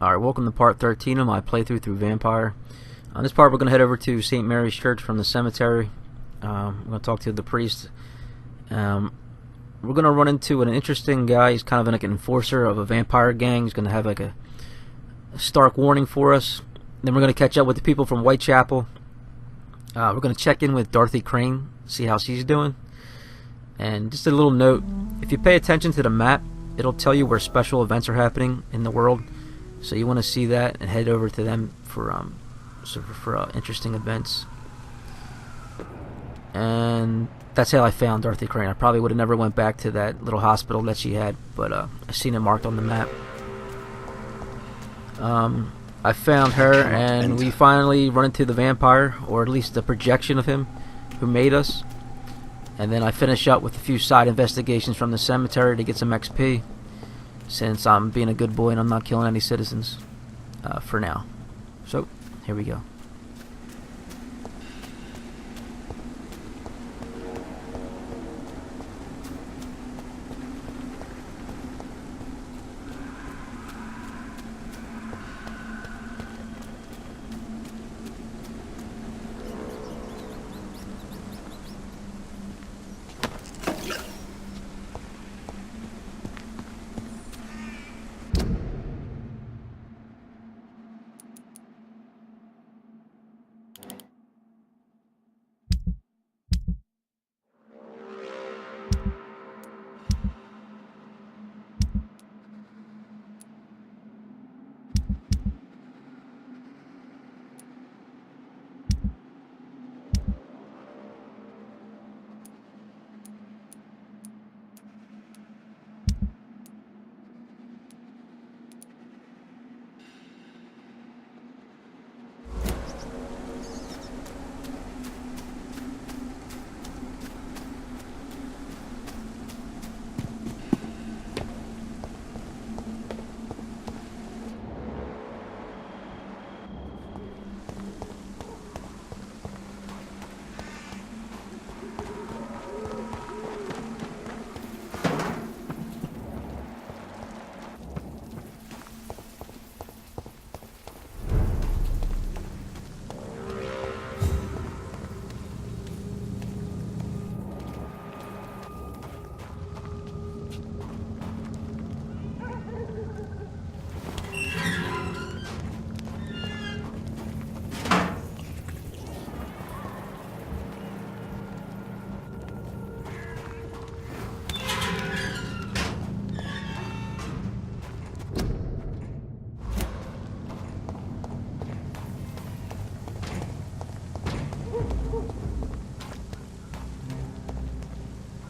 Alright, welcome to part 13 of my playthrough through Vampyr. On this part we're going to head over to St. Mary's Church from the cemetery. We're going to talk to the priest. We're going to run into an interesting guy. He's kind of like an enforcer of a vampire gang. He's going to have like a stark warning for us. Then we're going to catch up with the people from Whitechapel. We're going to check in with Dorothy Crane, see how she's doing. And just a little note, if you pay attention to the map, it'll tell you where special events are happening in the world. So you want to see that and head over to them for interesting events. And that's how I found Dorothy Crane. I probably would have never went back to that little hospital that she had, but I seen it marked on the map. I found her, and we finally run into the vampire, or at least the projection of him who made us. And then I finish up with a few side investigations from the cemetery to get some XP, since I'm being a good boy and I'm not killing any citizens for now. So, here we go.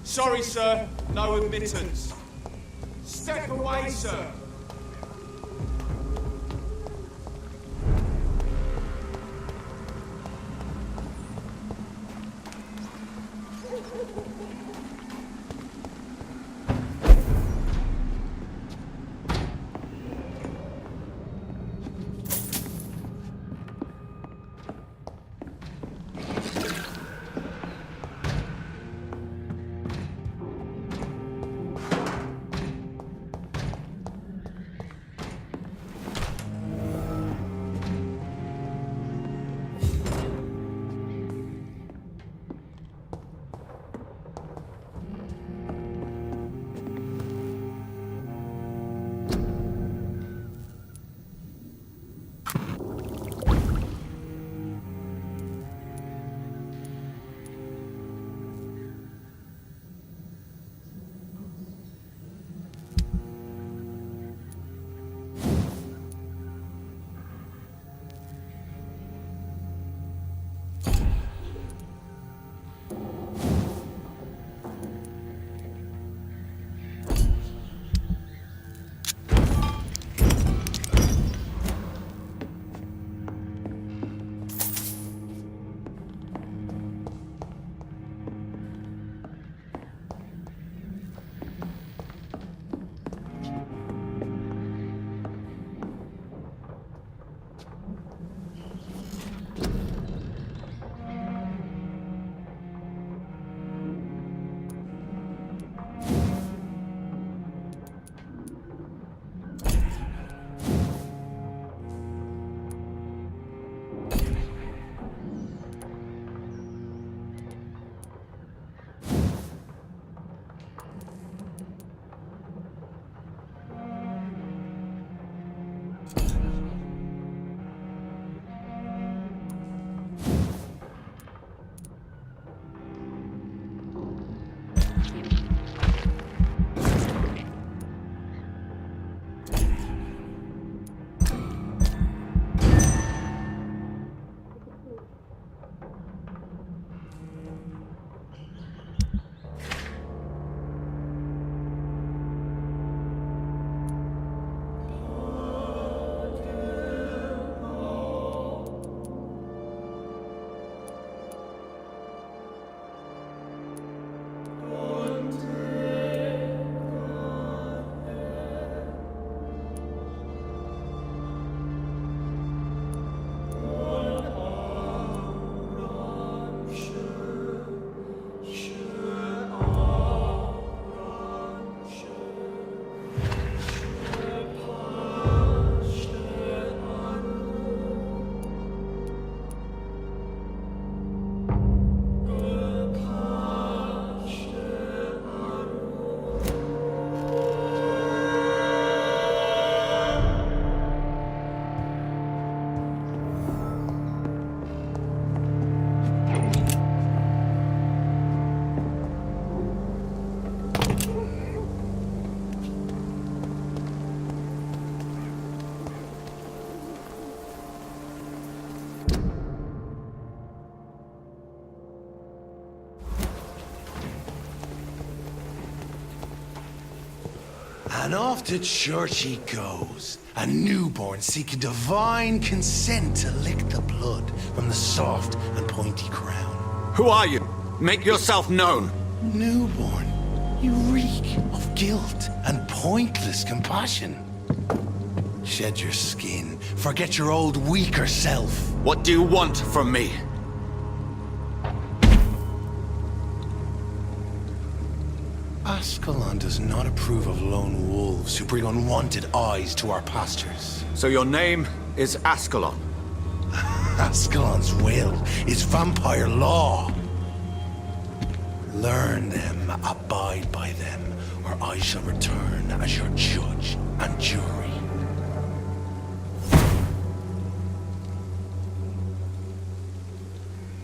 Sorry, sir. No admittance. Step away, sir. And off to church he goes, a newborn seeking divine consent to lick the blood from the soft and pointy crown. Who are you? Make yourself known. Newborn, you reek of guilt and pointless compassion. Shed your skin, forget your old weaker self. What do you want from me? Ascalon does not approve of lone wolves who bring unwanted eyes to our pastures. So your name is Ascalon? Ascalon's will is vampire law. Learn them, abide by them, or I shall return as your judge and jury.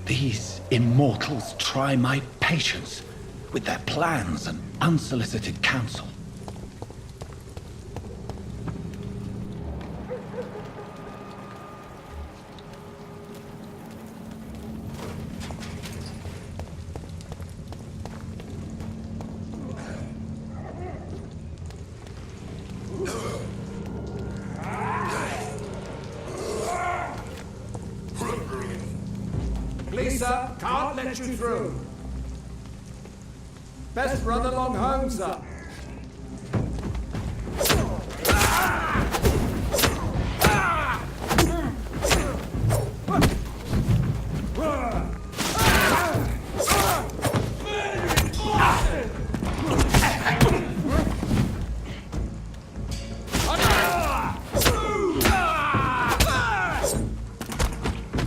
These immortals try my patience with their plans and unsolicited counsel. Please, sir, can't let you through. Best run along home, sir.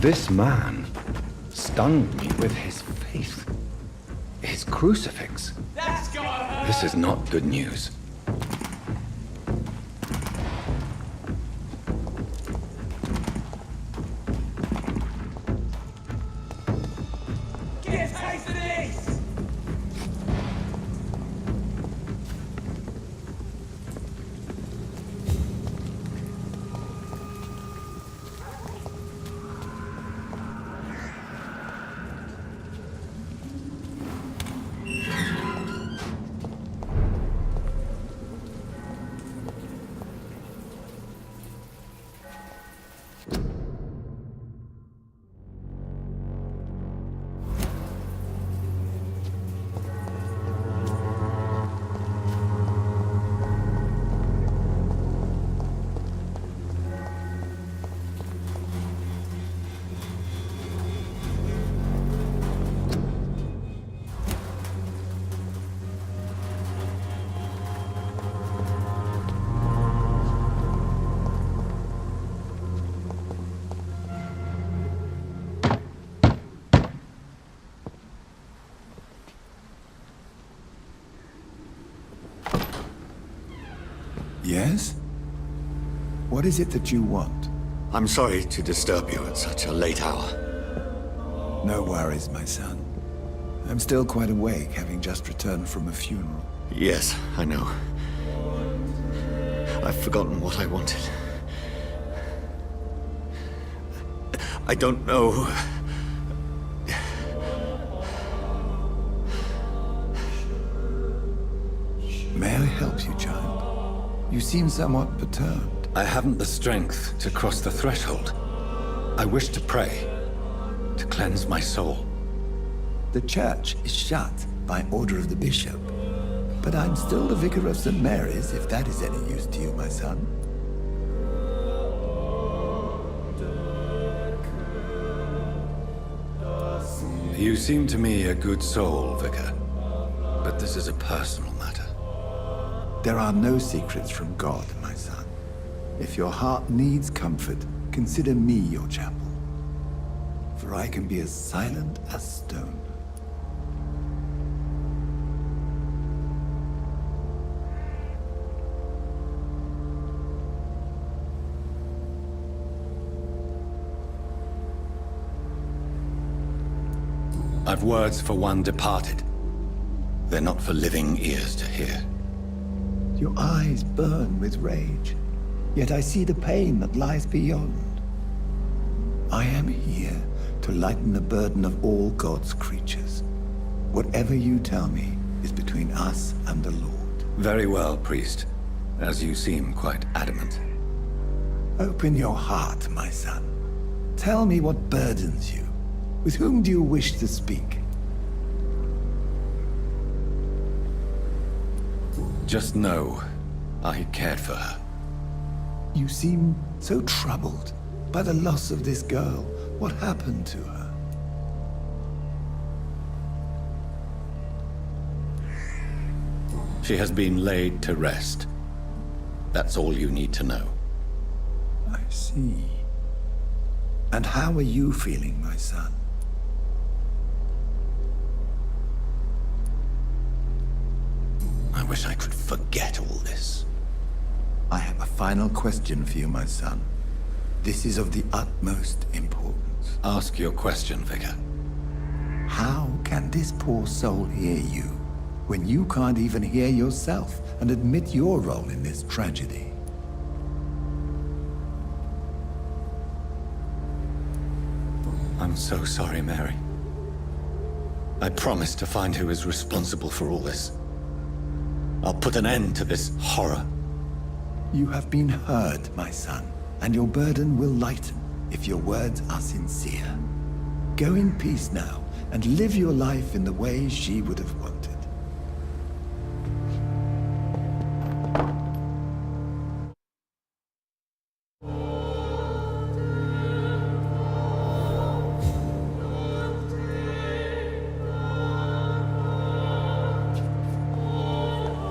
This man stunned me with his faith. His crucifix. This is not good news. Get a taste of this! Yes? What is it that you want? I'm sorry to disturb you at such a late hour. No worries, my son. I'm still quite awake, having just returned from a funeral. Yes, I know. I've forgotten what I wanted. I don't know. May I help you, child? You seem somewhat perturbed. I haven't the strength to cross the threshold. I wish to pray, to cleanse my soul. The church is shut by order of the bishop. But I'm still the vicar of St. Mary's, if that is any use to you, my son. You seem to me a good soul, Vicar. But this is a personal matter. There are no secrets from God, my son. If your heart needs comfort, consider me your chapel. For I can be as silent as stone. I've words for one departed. They're not for living ears to hear. Your eyes burn with rage, yet I see the pain that lies beyond. I am here to lighten the burden of all God's creatures. Whatever you tell me is between us and the Lord. Very well, priest. As you seem quite adamant. Open your heart, my son. Tell me what burdens you. With whom do you wish to speak? Just know, I cared for her. You seem so troubled by the loss of this girl. What happened to her? She has been laid to rest. That's all you need to know. I see. And how are you feeling, my son? I wish I could forget all this. I have a final question for you, my son. This is of the utmost importance. Ask your question, Vicar. How can this poor soul hear you when you can't even hear yourself and admit your role in this tragedy? I'm so sorry, Mary. I promise to find who is responsible for all this. I'll put an end to this horror. You have been heard, my son, and your burden will lighten if your words are sincere. Go in peace now, and live your life in the way she would have wanted.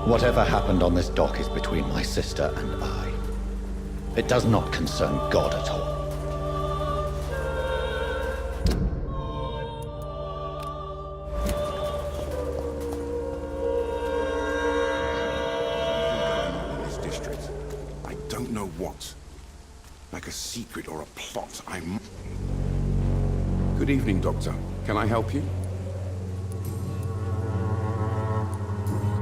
Whatever happened on this dock is between my sister and I. It does not concern God at all. In this district, I don't know what. Like a secret or a plot, I'm... Good evening, Doctor. Can I help you?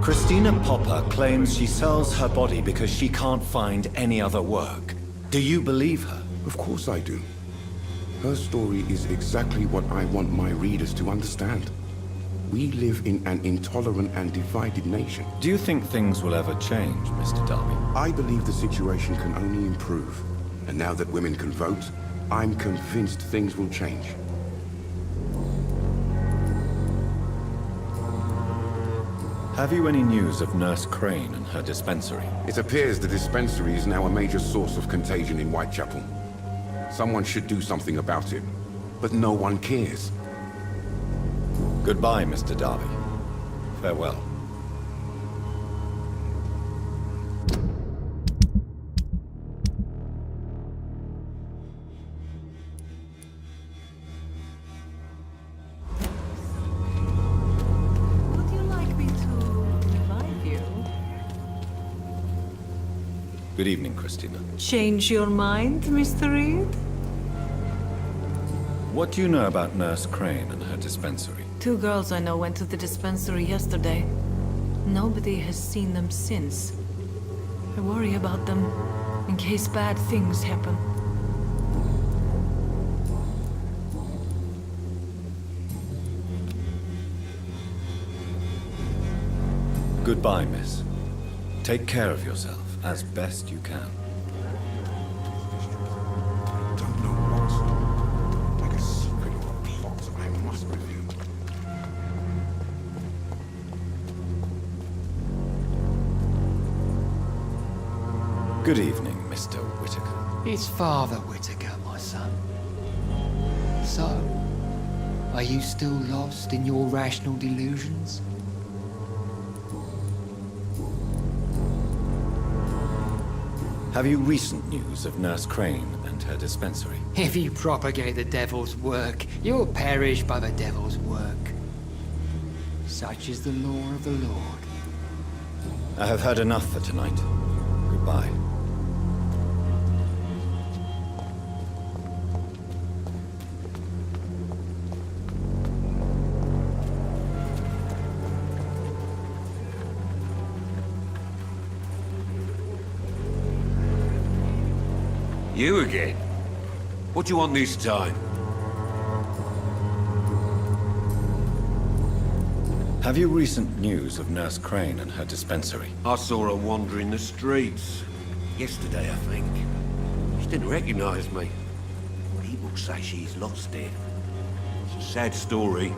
Christina Popper claims she sells her body because she can't find any other work. Do you believe her? Of course I do. Her story is exactly what I want my readers to understand. We live in an intolerant and divided nation. Do you think things will ever change, Mr. Darby? I believe the situation can only improve. And now that women can vote, I'm convinced things will change. Have you any news of Nurse Crane and her dispensary? It appears the dispensary is now a major source of contagion in Whitechapel. Someone should do something about it, but no one cares. Goodbye, Mr. Darby. Farewell. Good evening, Christina. Change your mind, Mr. Reed? What do you know about Nurse Crane and her dispensary? 2 girls I know went to the dispensary yesterday. Nobody has seen them since. I worry about them, in case bad things happen. Goodbye, miss. Take care of yourself as best you can. Don't know what. Like a secret or a plot I must reveal. Good evening, Mr. Whitaker. It's Father Whitaker, my son. So, are you still lost in your rational delusions? Have you recent news of Nurse Crane and her dispensary? If you propagate the devil's work, you'll perish by the devil's work. Such is the law of the Lord. I have heard enough for tonight. Goodbye. You again? What do you want this time? Have you recent news of Nurse Crane and her dispensary? I saw her wandering the streets. Yesterday, I think. She didn't recognize me. People say she's lost it. It's a sad story.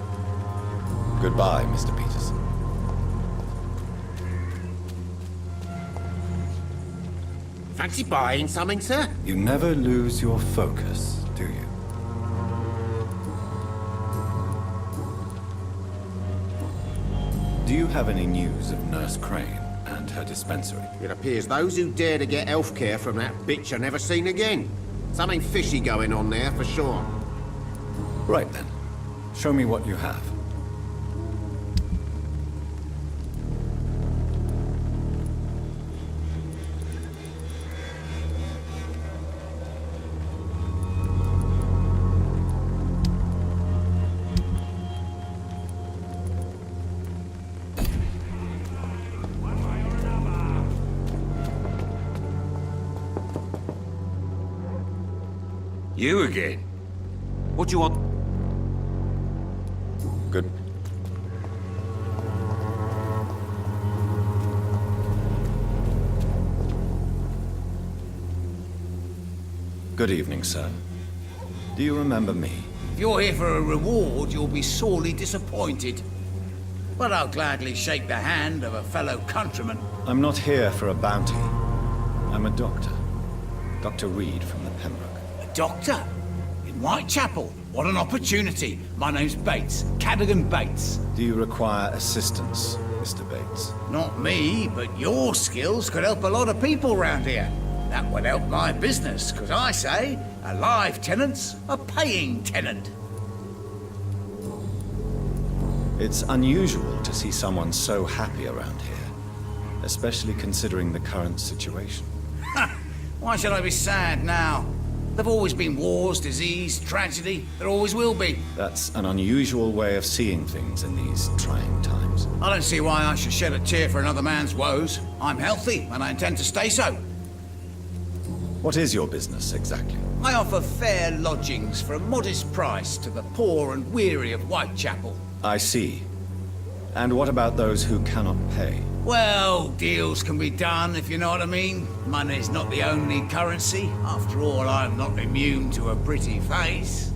Goodbye, Mr. Peterson. Fancy buying something, sir? You never lose your focus, do you? Do you have any news of Nurse Crane and her dispensary? It appears those who dare to get health care from that bitch are never seen again. Something fishy going on there, for sure. Right then. Show me what you have. You again? What do you want? Good. Good evening, sir. Do you remember me? If you're here for a reward, you'll be sorely disappointed. But I'll gladly shake the hand of a fellow countryman. I'm not here for a bounty. I'm a doctor. Dr. Reed from the Pembroke. A doctor? In Whitechapel? What an opportunity. My name's Bates. Cadogan Bates. Do you require assistance, Mr. Bates? Not me, but your skills could help a lot of people round here. That would help my business, because I say, a live tenant's a paying tenant. It's unusual to see someone so happy around here, especially considering the current situation. Why should I be sad now? There've always been wars, disease, tragedy. There always will be. That's an unusual way of seeing things in these trying times. I don't see why I should shed a tear for another man's woes. I'm healthy, and I intend to stay so. What is your business, exactly? I offer fair lodgings for a modest price to the poor and weary of Whitechapel. I see. And what about those who cannot pay? Well, deals can be done, if you know what I mean. Money's not the only currency. After all, I'm not immune to a pretty face.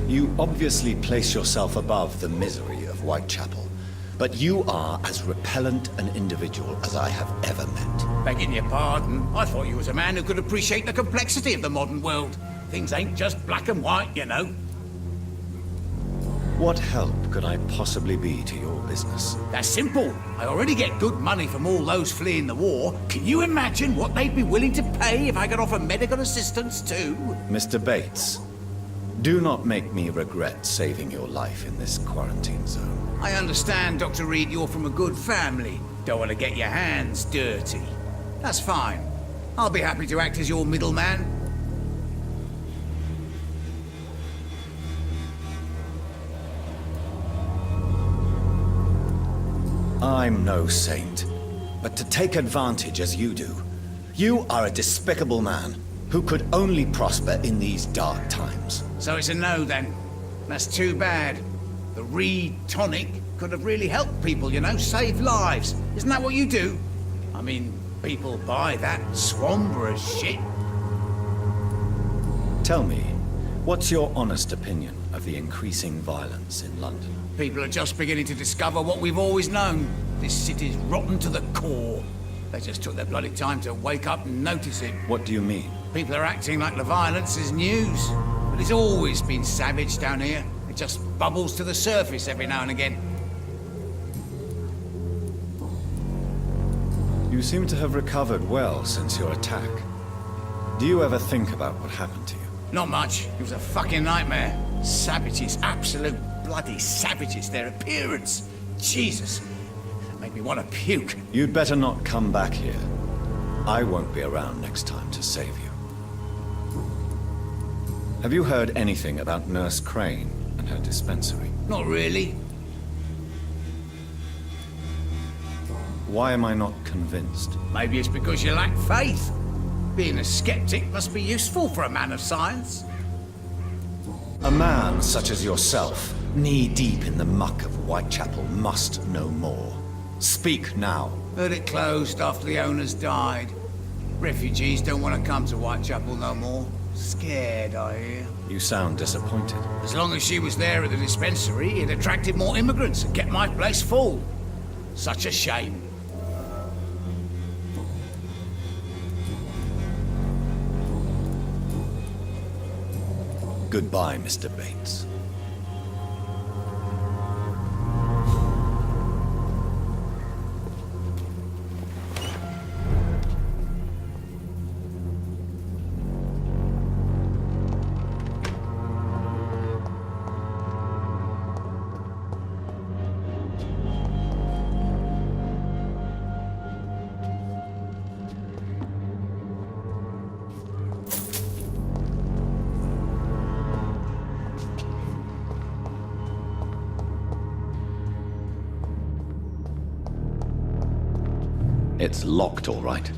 You obviously place yourself above the misery of Whitechapel. But you are as repellent an individual as I have ever met. Begging your pardon, I thought you was a man who could appreciate the complexity of the modern world. Things ain't just black and white, you know. What help could I possibly be to your business? That's simple. I already get good money from all those fleeing the war. Can you imagine what they'd be willing to pay if I could offer medical assistance too? Mr. Bates, Do not make me regret saving your life in this quarantine zone. I understand, Dr. Reed, you're from a good family. Don't want to get your hands dirty. That's fine. I'll be happy to act as your middleman. I'm no saint, but to take advantage as you do, you are a despicable man who could only prosper in these dark times. So it's a no, then. That's too bad. The Reed tonic could have really helped people, you know, save lives. Isn't that what you do? I mean, people buy that Swambra shit. Tell me, what's your honest opinion of the increasing violence in London? People are just beginning to discover what we've always known. This city's rotten to the core. They just took their bloody time to wake up and notice it. What do you mean? People are acting like the violence is news. But it's always been savage down here. It just bubbles to the surface every now and again. You seem to have recovered well since your attack. Do you ever think about what happened to you? Not much. It was a fucking nightmare. Savages, absolute bloody savages. Their appearance. Jesus. That made me want to puke. You'd better not come back here. I won't be around next time to save you. Have you heard anything about Nurse Crane and her dispensary? Not really. Why am I not convinced? Maybe it's because you lack faith. Being a skeptic must be useful for a man of science. A man such as yourself, knee-deep in the muck of Whitechapel, must know more. Speak now. Heard it closed after the owners died. Refugees don't want to come to Whitechapel no more. Scared, I hear. You sound disappointed. As long as she was there at the dispensary, it attracted more immigrants and kept my place full. Such a shame. Goodbye, Mr. Bates. It's locked, all right.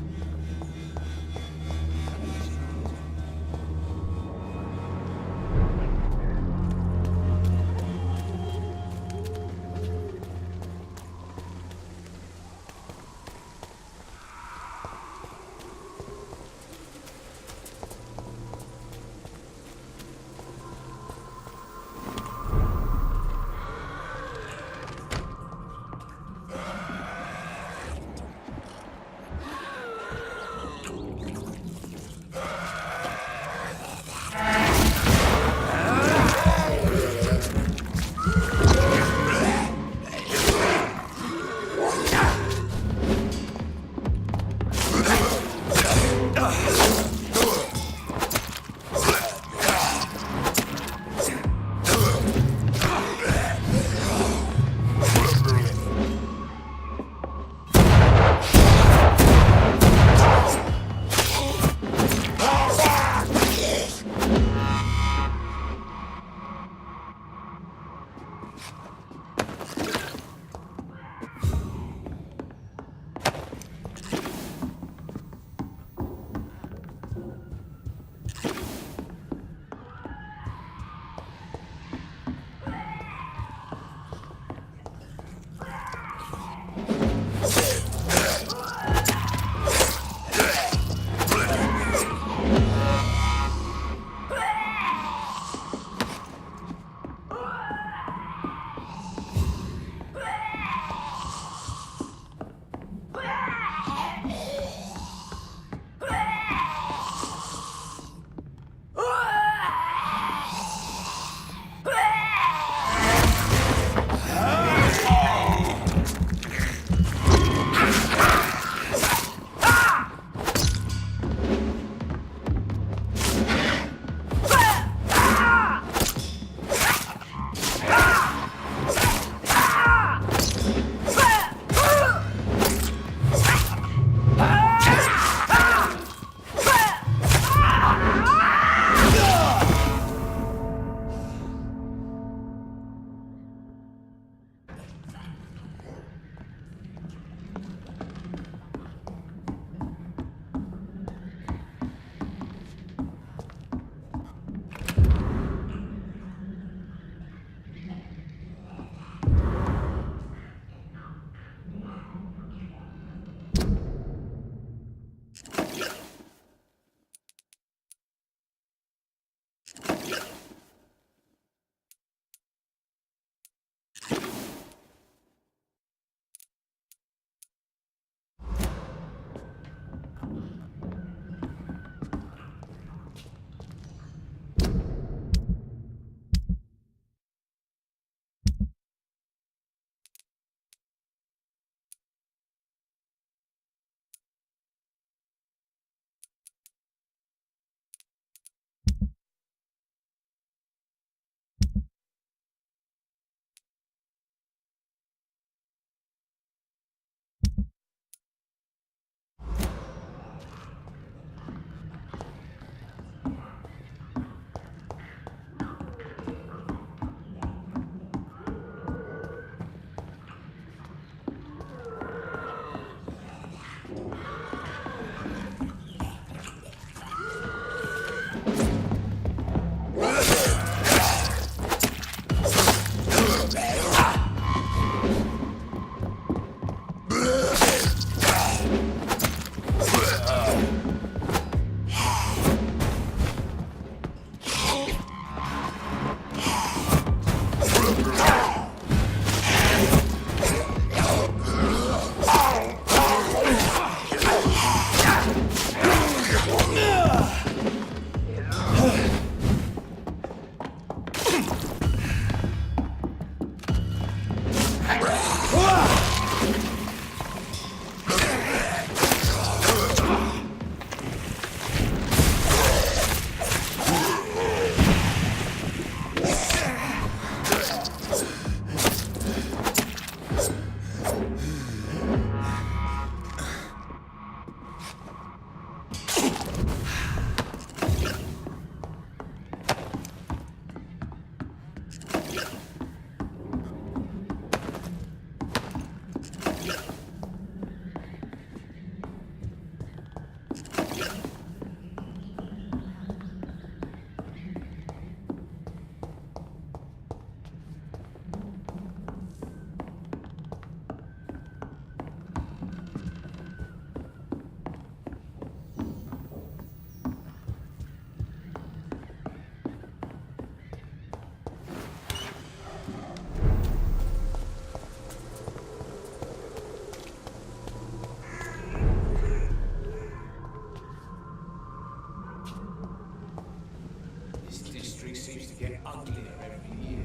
This district seems to get uglier every year.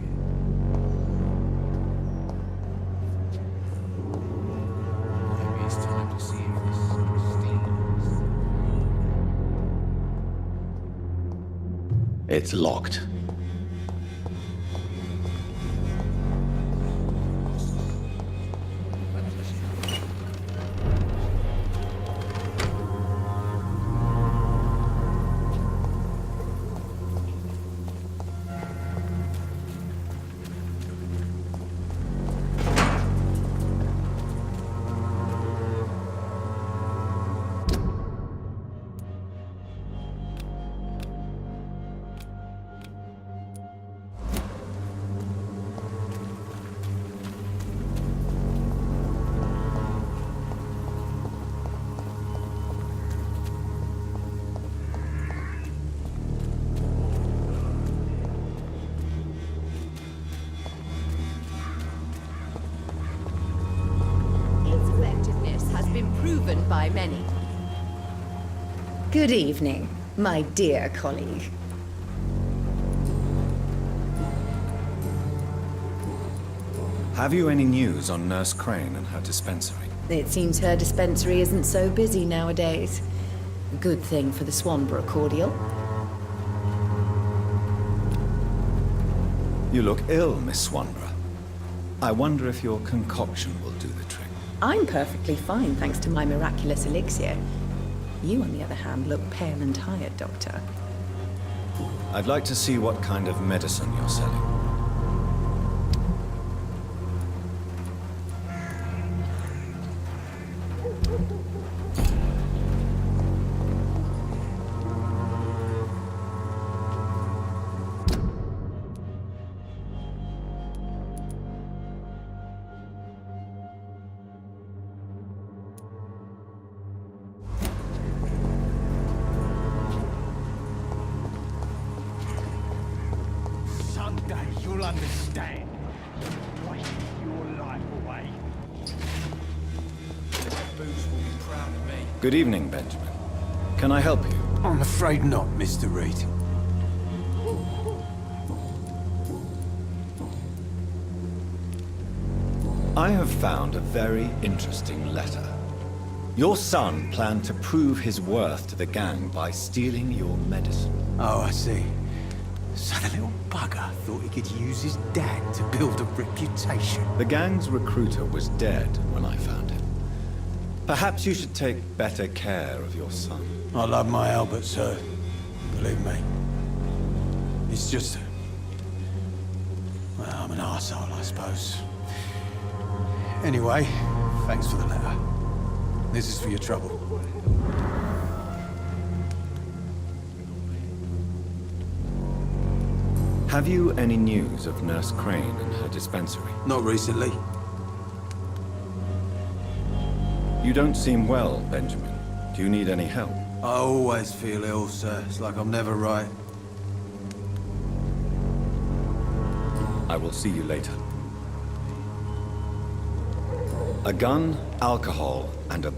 Maybe it's time to see if this is pristine. It's locked. Proven by many. Good evening, my dear colleague. Have you any news on Nurse Crane and her dispensary? It seems her dispensary isn't so busy nowadays. Good thing for the Swanborough cordial. You look ill, Miss Swanborough. I wonder if your concoction will do the trick. I'm perfectly fine, thanks to my miraculous elixir. You, on the other hand, look pale and tired, Doctor. I'd like to see what kind of medicine you're selling. Someday you'll understand. Waste your life away. Boots will be proud of me. Good evening, Benjamin. Can I help you? I'm afraid not, Mr. Reed. I have found a very interesting letter. Your son planned to prove his worth to the gang by stealing your medicine. Oh, I see. So the little bugger thought he could use his dad to build a reputation. The gang's recruiter was dead when I found him. Perhaps you should take better care of your son. I love my Albert, sir. Believe me. It's just... well, I'm an arsehole, I suppose. Anyway, thanks for the letter. This is for your trouble. Have you any news of Nurse Crane and her dispensary? Not recently. You don't seem well, Benjamin. Do you need any help? I always feel ill, sir. It's like I'm never right. I will see you later. A gun, alcohol, and a...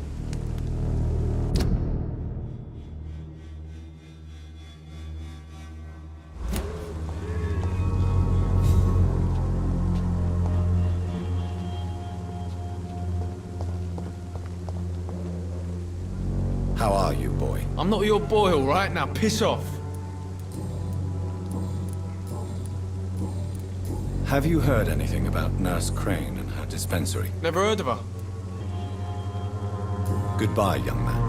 How are you, boy? I'm not your boy, all right? Now piss off. Have you heard anything about Nurse Crane and her dispensary? Never heard of her. Goodbye, young man.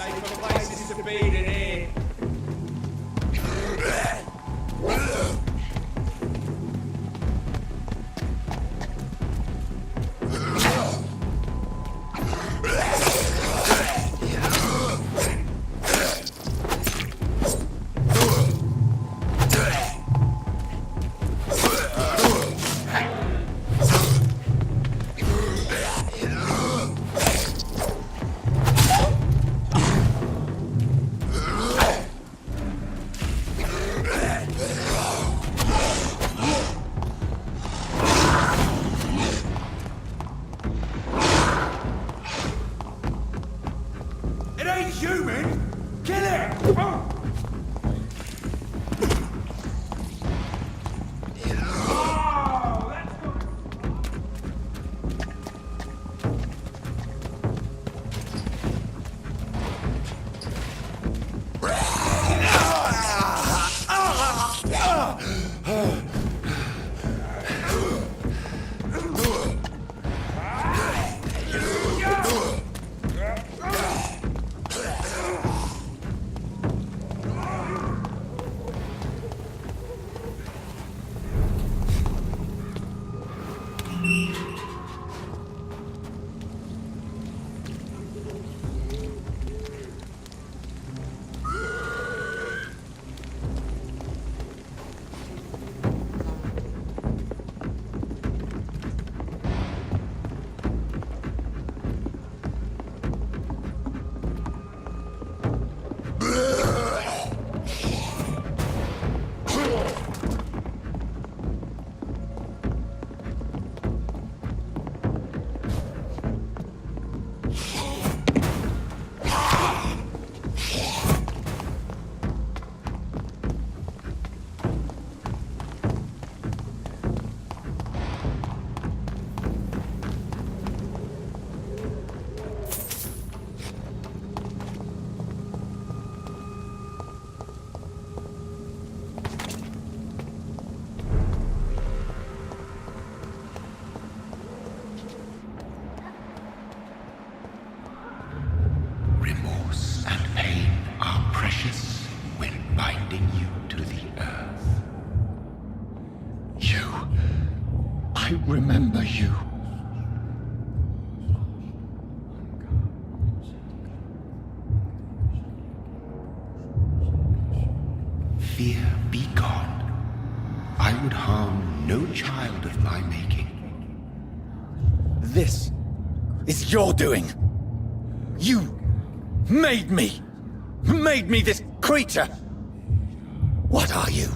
Safer places to be than here. It ain't human! Kill it! Remorse and pain are precious when binding you to the earth. You. I remember you. Fear be gone. I would harm no child of my making. This is your doing. You made me this creature. What are you?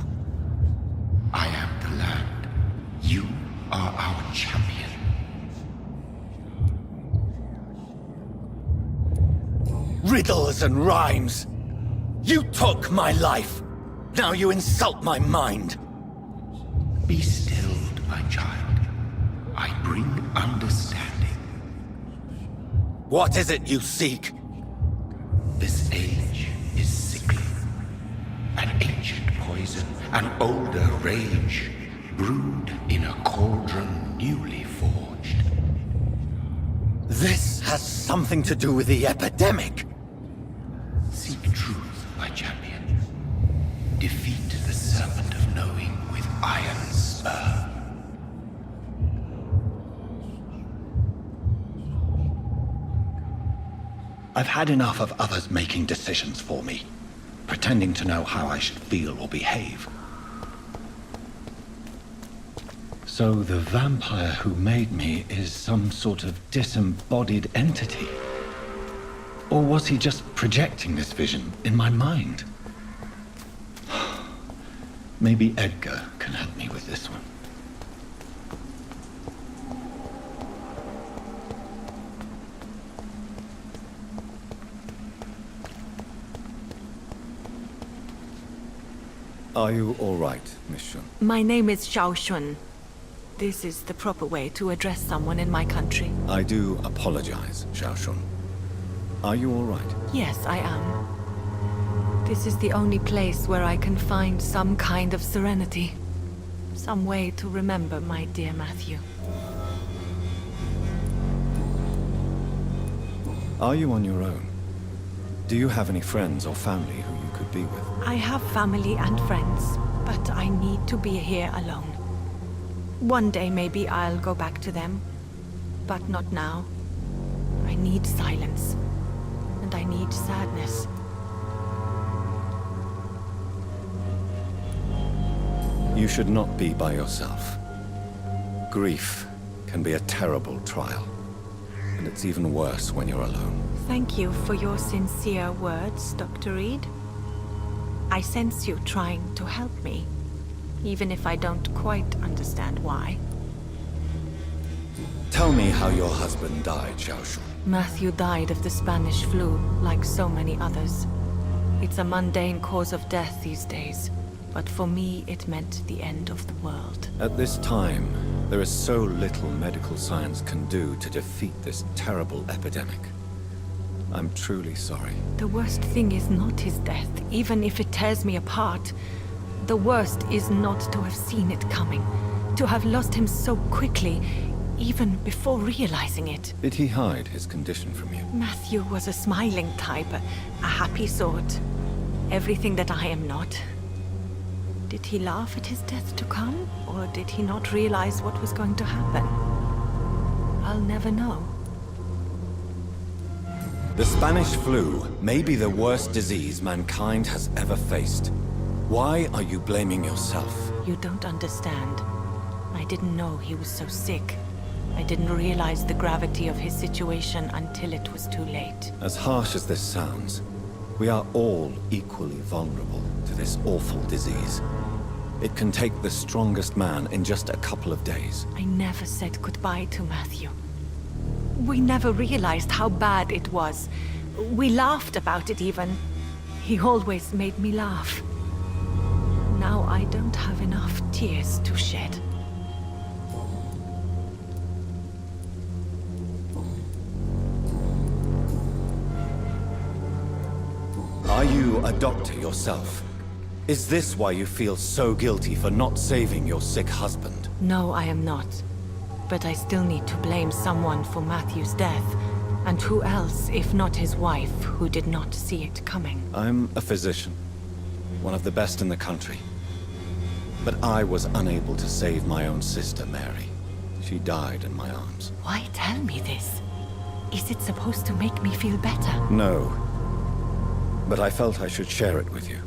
I am the land. You are our champion. Riddles and rhymes. You took my life. Now you insult my mind. Be stilled, my child. I bring understanding. What is it you seek? This age is sickly. An ancient poison, an older rage, brewed in a cauldron newly forged. This has something to do with the epidemic. Seek truth, my champion. Defeat the serpent of knowing with iron spur. I've had enough of others making decisions for me, pretending to know how I should feel or behave. So the vampire who made me is some sort of disembodied entity? Or was he just projecting this vision in my mind? Maybe Edgar can help me with this one. Are you all right, Miss Shun? My name is Xiao Shun. This is the proper way to address someone in my country. I do apologize, Xiao Shun. Are you all right? Yes, I am. This is the only place where I can find some kind of serenity. Some way to remember my dear Matthew. Are you on your own? Do you have any friends or family who you could be with? I have family and friends, but I need to be here alone. One day maybe I'll go back to them, but not now. I need silence, and I need sadness. You should not be by yourself. Grief can be a terrible trial, and it's even worse when you're alone. Thank you for your sincere words, Dr. Reed. I sense you trying to help me, even if I don't quite understand why. Tell me how your husband died, Xiaoshu. Matthew died of the Spanish flu, like so many others. It's a mundane cause of death these days, but for me it meant the end of the world. At this time, there is so little medical science can do to defeat this terrible epidemic. I'm truly sorry. The worst thing is not his death, even if it tears me apart. The worst is not to have seen it coming, to have lost him so quickly, even before realizing it. Did he hide his condition from you? Matthew was a smiling type, a happy sort. Everything that I am not. Did he laugh at his death to come, or did he not realize what was going to happen? I'll never know. The Spanish flu may be the worst disease mankind has ever faced. Why are you blaming yourself? You don't understand. I didn't know he was so sick. I didn't realize the gravity of his situation until it was too late. As harsh as this sounds, we are all equally vulnerable to this awful disease. It can take the strongest man in just a couple of days. I never said goodbye to Matthew. We never realized how bad it was. We laughed about it even. He always made me laugh. Now I don't have enough tears to shed. Are you a doctor yourself? Is this why you feel so guilty for not saving your sick husband? No, I am not. But I still need to blame someone for Matthew's death. And who else, if not his wife, who did not see it coming? I'm a physician, one of the best in the country. But I was unable to save my own sister, Mary. She died in my arms. Why tell me this? Is it supposed to make me feel better? No. But I felt I should share it with you,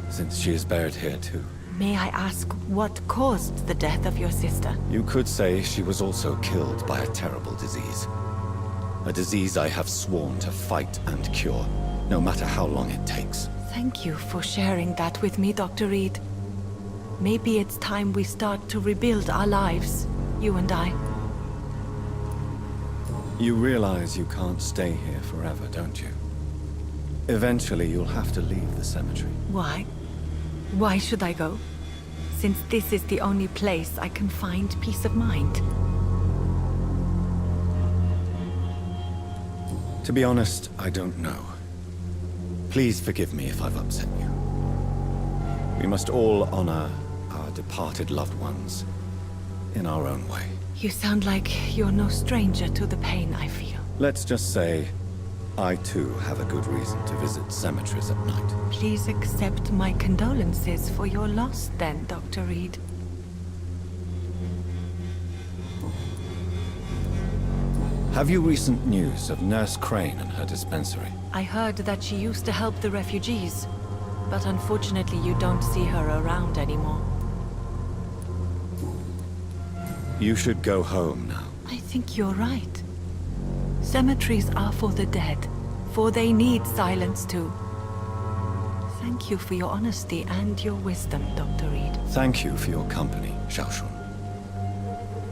since she is buried here too. May I ask what caused the death of your sister? You could say she was also killed by a terrible disease. A disease I have sworn to fight and cure, no matter how long it takes. Thank you for sharing that with me, Dr. Reed. Maybe it's time we start to rebuild our lives, you and I. You realize you can't stay here forever, don't you? Eventually, you'll have to leave the cemetery. Why? Why should I go? Since this is the only place I can find peace of mind. To be honest, I don't know. Please forgive me if I've upset you. We must all honor our departed loved ones in our own way. You sound like you're no stranger to the pain I feel. Let's just say, I too have a good reason to visit cemeteries at night. Please accept my condolences for your loss then, Dr. Reed. Have you recent news of Nurse Crane and her dispensary? I heard that she used to help the refugees, but unfortunately you don't see her around anymore. You should go home now. I think you're right. Cemeteries are for the dead, for they need silence too. Thank you for your honesty and your wisdom, Dr. Reed. Thank you for your company, Xiaoshu.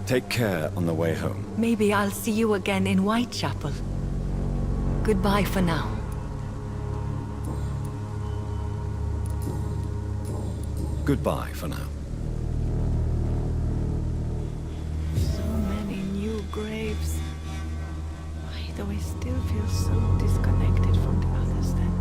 Take care on the way home. Maybe I'll see you again in Whitechapel. Goodbye for now. Goodbye for now. So many new graves. Why do I still feel so disconnected from the others then?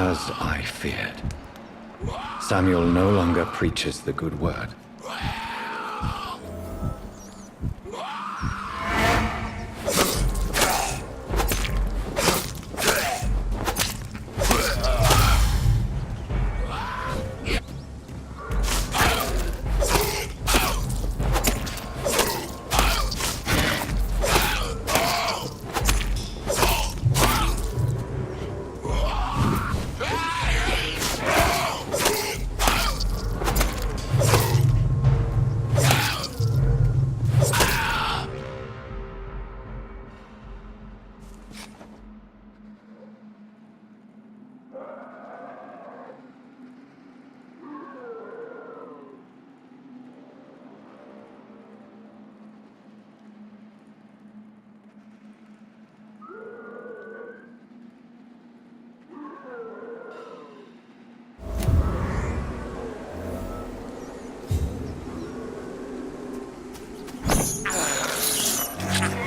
As I feared. Samuel no longer preaches the good word.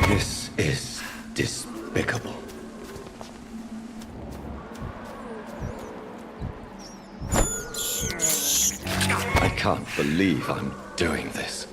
This is despicable. I can't believe I'm doing this.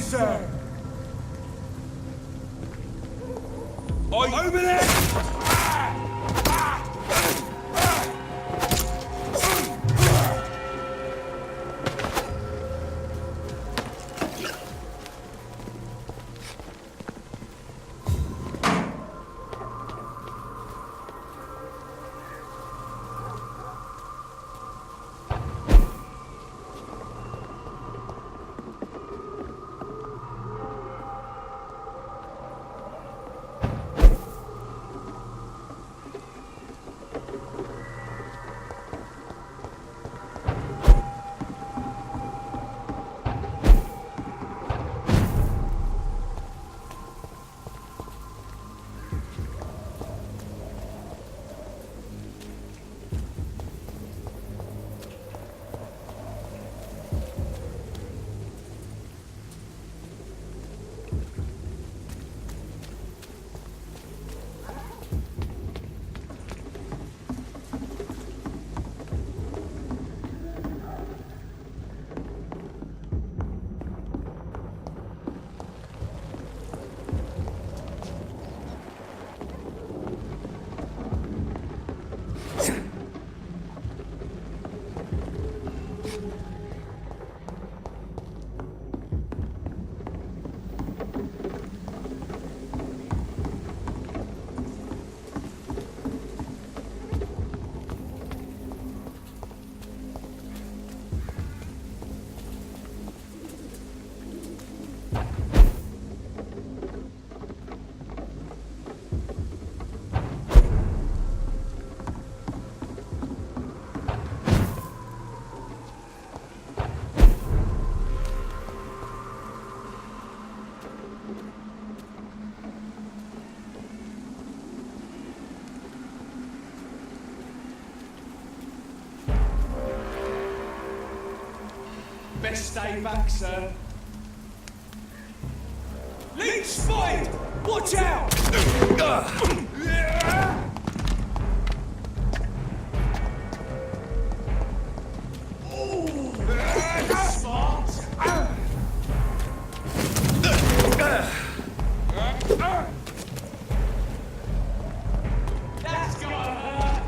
sir! Over there! Best stay back, sir. Leech spotted! Watch out! Smart! That's gotta hurt!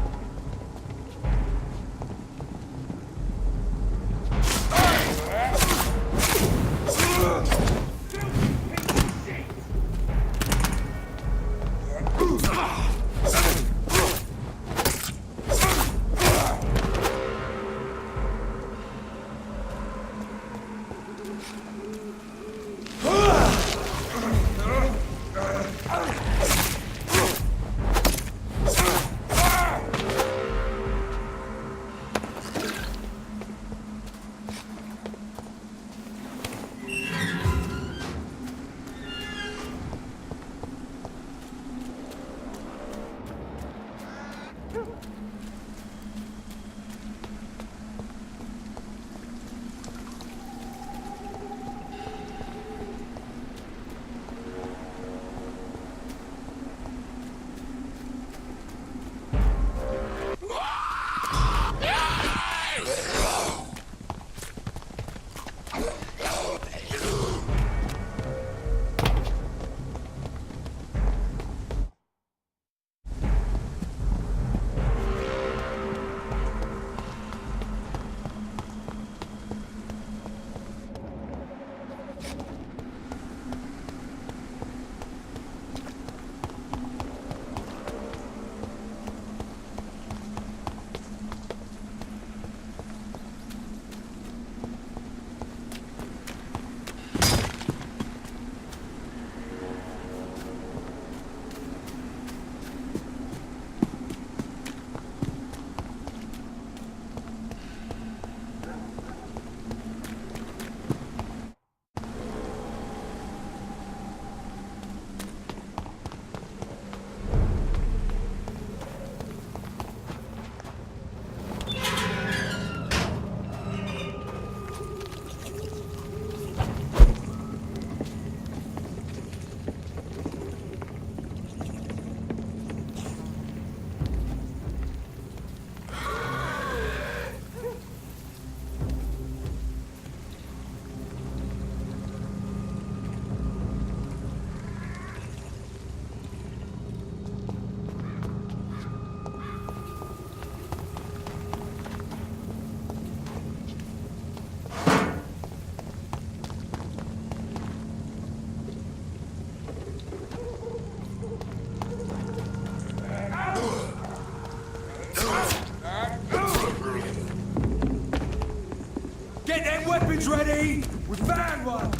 Weapons ready! We found one!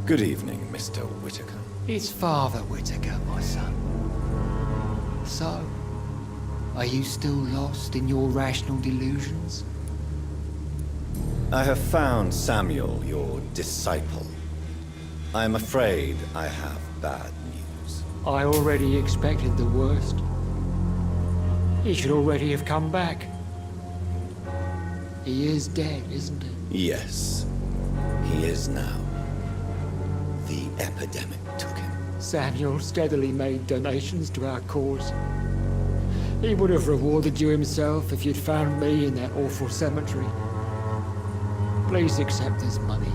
Good evening, Mr. Whitaker. It's Father Whitaker, my son. So, are you still lost in your rational delusions? I have found Samuel, your disciple. I am afraid I have bad news. I already expected the worst. He should already have come back. He is dead, isn't he? Yes, he is now. The epidemic took him. Samuel steadily made donations to our cause. He would have rewarded you himself if you'd found me in that awful cemetery. Please accept this money.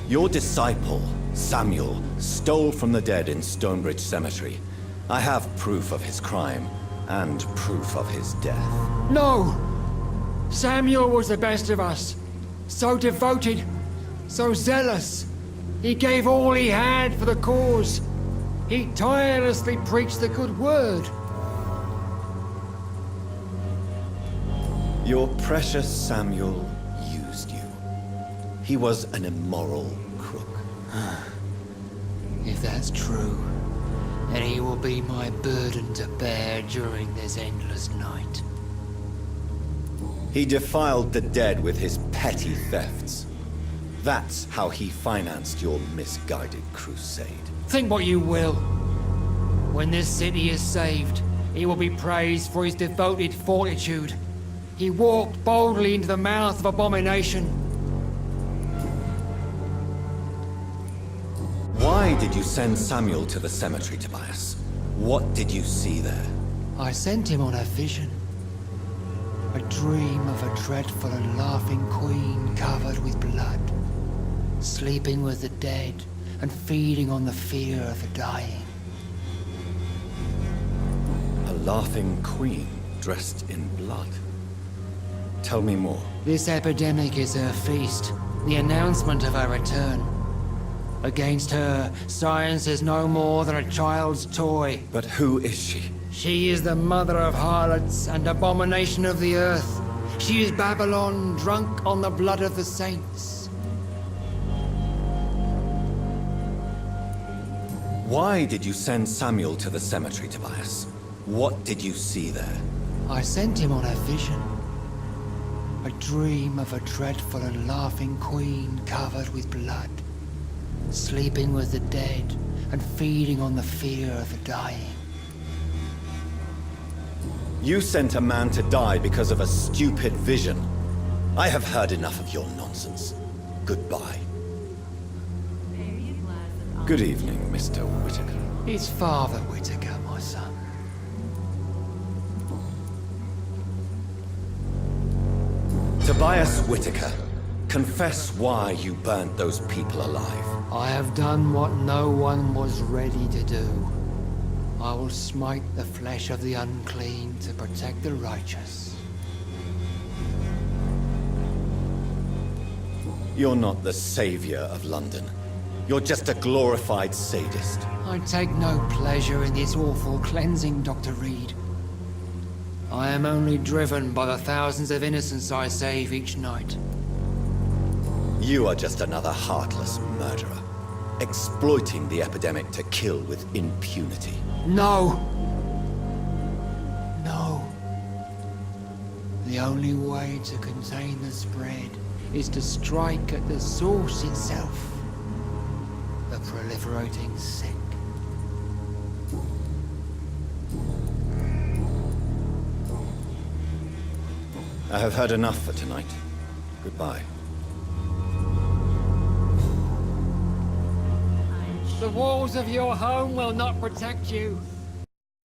Your disciple, Samuel, stole from the dead in Stonebridge Cemetery. I have proof of his crime and proof of his death. No! Samuel was the best of us. So devoted, so zealous. He gave all he had for the cause. He tirelessly preached the good word. Your precious Samuel used you. He was an immoral crook. If that's true, then he will be my burden to bear during this endless night. He defiled the dead with his petty thefts. That's how he financed your misguided crusade. Think what you will. When this city is saved, he will be praised for his devoted fortitude. He walked boldly into the mouth of abomination. Why did you send Samuel to the cemetery, Tobias? What did you see there? I sent him on a vision. A dream of a dreadful and laughing queen covered with blood, sleeping with the dead and feeding on the fear of the dying. A laughing queen dressed in blood. Tell me more. This epidemic is her feast, the announcement of her return. Against her, science is no more than a child's toy. But who is she? She is the mother of harlots and abomination of the earth. She is Babylon, drunk on the blood of the saints. Why did you send Samuel to the cemetery, Tobias? What did you see there? I sent him on a vision. A dream of a dreadful and laughing queen covered with blood, sleeping with the dead and feeding on the fear of the dying. You sent a man to die because of a stupid vision. I have heard enough of your nonsense. Goodbye. Good evening, Mr. Whitaker. It's Father Whitaker, my son. Tobias Whitaker, confess why you burnt those people alive. I have done what no one was ready to do. I will smite the flesh of the unclean to protect the righteous. You're not the savior of London. You're just a glorified sadist. I take no pleasure in this awful cleansing, Dr. Reed. I am only driven by the thousands of innocents I save each night. You are just another heartless murderer, exploiting the epidemic to kill with impunity. No! No. The only way to contain the spread is to strike at the source itself. The proliferating sick. I have had enough for tonight. Goodbye. The walls of your home will not protect you.